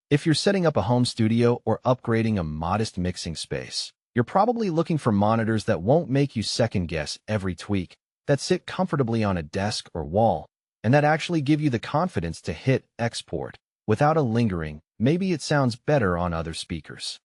If you're setting up a home studio or upgrading a modest mixing space, you're probably looking for monitors that won't make you second-guess every tweak, that sit comfortably on a desk or wall, and that actually give you the confidence to hit export without a lingering, maybe it sounds better on other speakers.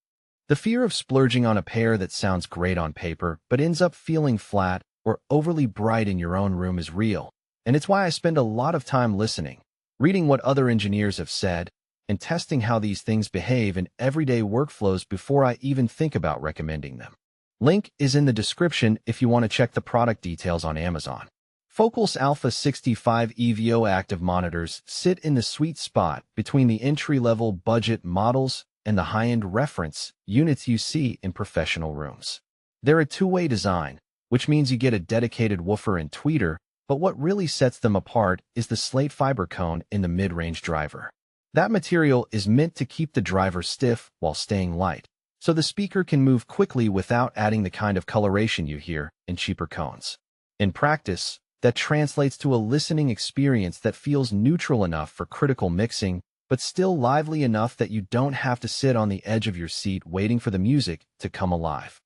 The fear of splurging on a pair that sounds great on paper but ends up feeling flat or overly bright in your own room is real, and it's why I spend a lot of time listening, reading what other engineers have said, and testing how these things behave in everyday workflows before I even think about recommending them. Link is in the description if you want to check the product details on Amazon. Focal's Alpha-65 active monitors sit in the sweet spot between the entry-level budget models and the high-end reference units you see in professional rooms. They're a two-way design, which means you get a dedicated woofer and tweeter, but what really sets them apart is the Slatefiber cone in the mid-range driver. That material is meant to keep the driver stiff while staying light, so the speaker can move quickly without adding the kind of coloration you hear in cheaper cones. In practice, that translates to a listening experience that feels neutral enough for critical mixing, but still lively enough that you don't have to sit on the edge of your seat waiting for the music to come alive.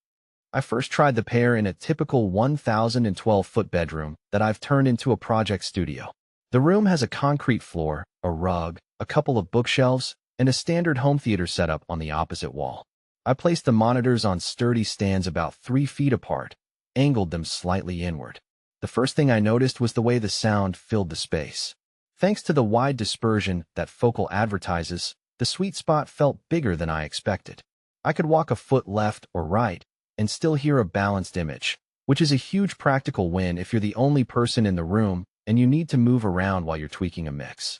I first tried the pair in a typical 1,012-foot bedroom that I've turned into a project studio. The room has a concrete floor, a rug, a couple of bookshelves, and a standard home theater setup on the opposite wall. I placed the monitors on sturdy stands about 3 feet apart, angled them slightly inward. The first thing I noticed was the way the sound filled the space. Thanks to the wide dispersion that Focal advertises, the sweet spot felt bigger than I expected. I could walk a foot left or right and still hear a balanced image, which is a huge practical win if you're the only person in the room and you need to move around while you're tweaking a mix.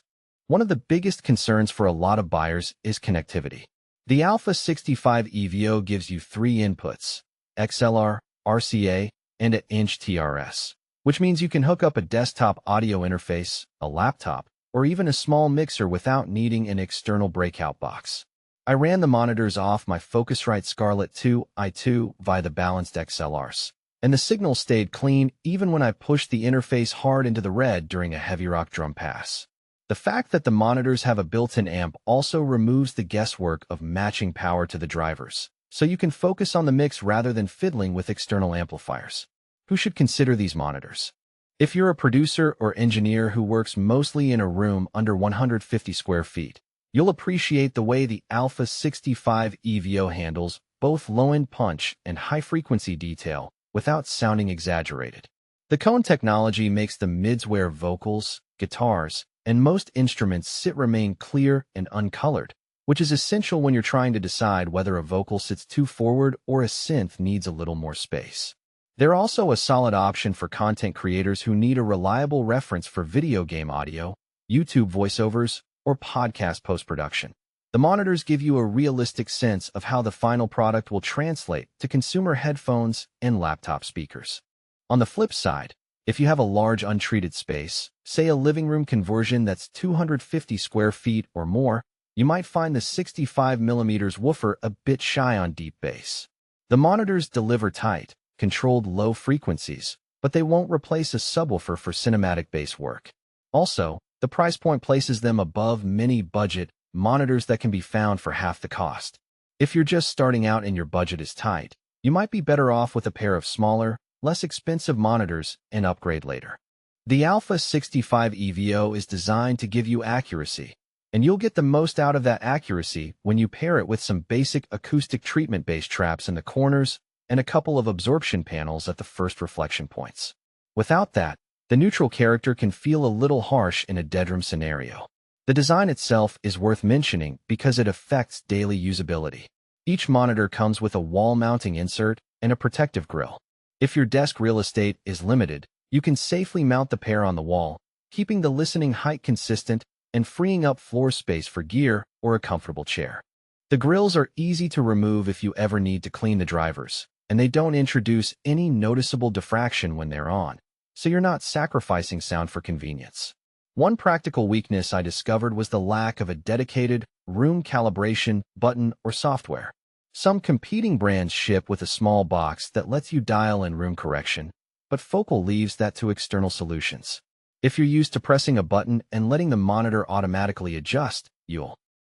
One of the biggest concerns for a lot of buyers is connectivity. The Alpha-65 gives you 3 inputs, XLR, RCA, and an inch TRS, which means you can hook up a desktop audio interface, a laptop, or even a small mixer without needing an external breakout box. I ran the monitors off my Focusrite Scarlett 2 i2 via the balanced XLRs, and the signal stayed clean even when I pushed the interface hard into the red during a heavy rock drum pass. The fact that the monitors have a built-in amp also removes the guesswork of matching power to the drivers, so you can focus on the mix rather than fiddling with external amplifiers. Who should consider these monitors? If you're a producer or engineer who works mostly in a room under 150 square feet, you'll appreciate the way the Alpha-65 handles both low-end punch and high-frequency detail without sounding exaggerated. The cone technology makes the mids where vocals, guitars, and most instruments remain clear and uncolored, which is essential when you're trying to decide whether a vocal sits too forward or a synth needs a little more space. They're also a solid option for content creators who need a reliable reference for video game audio, YouTube voiceovers, or podcast post-production. The monitors give you a realistic sense of how the final product will translate to consumer headphones and laptop speakers. On the flip side, if you have a large untreated space, say a living room conversion that's 250 square feet or more, you might find the 65mm woofer a bit shy on deep bass. The monitors deliver tight, controlled low frequencies, but they won't replace a subwoofer for cinematic bass work. Also, the price point places them above many budget monitors that can be found for half the cost. If you're just starting out and your budget is tight, you might be better off with a pair of smaller, less expensive monitors and upgrade later. The Alpha-65 is designed to give you accuracy, and you'll get the most out of that accuracy when you pair it with some basic acoustic treatment bass traps in the corners and a couple of absorption panels at the first reflection points. Without that, the neutral character can feel a little harsh in a deadroom scenario. The design itself is worth mentioning because it affects daily usability. Each monitor comes with a wall-mounting insert and a protective grille. If your desk real estate is limited, you can safely mount the pair on the wall, keeping the listening height consistent and freeing up floor space for gear or a comfortable chair. The grills are easy to remove if you ever need to clean the drivers, and they don't introduce any noticeable diffraction when they're on, so you're not sacrificing sound for convenience. One practical weakness I discovered was the lack of a dedicated room calibration button or software. Some competing brands ship with a small box that lets you dial in room correction, but Focal leaves that to external solutions. If you're used to pressing a button and letting the monitor automatically adjust, you'll